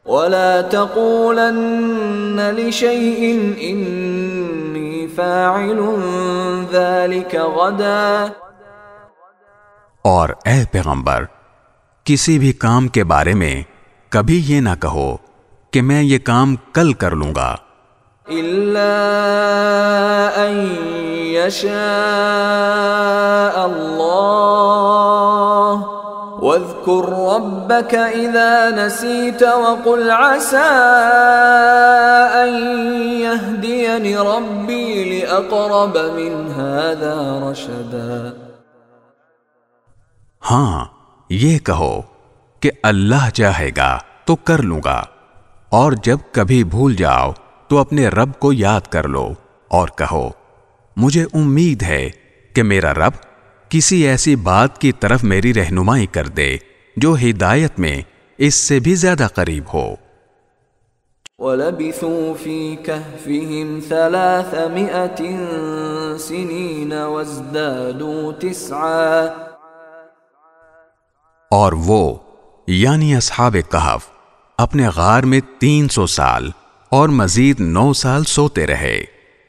ولا تقولن لشيء إني فاعل ذلك غدا. اور اے پیغمبر، کسی بھی کام کے بارے میں کبھی یہ نہ کہو کہ میں یہ کام کل کر لوں گا، إلا أن يشاء الله. واذكر ربك إذا نسيت وقل عسى أن يهديني ربي لأقرب من هذا رشدا. ہاں یہ کہو کہ اللہ چاہے گا تو کر لوں گا، اور جب کبھی بھول جاؤ تو اپنے رب کو یاد کر لو اور کہو مجھے امید ہے کہ میرا رب کسی ایسی بات کی طرف میری رہنمائی کر دے جو ہدایت میں اس سے بھی زیادہ قریب ہو. وَلَبِثُوا فِي كَهْفِهِمْ 300 سِنِينَ وَازْدَادُوا 9. اور وہ یعنی اصحاب کہف اپنے غار میں 300 سال اور مزید 9 سال سوتے رہے.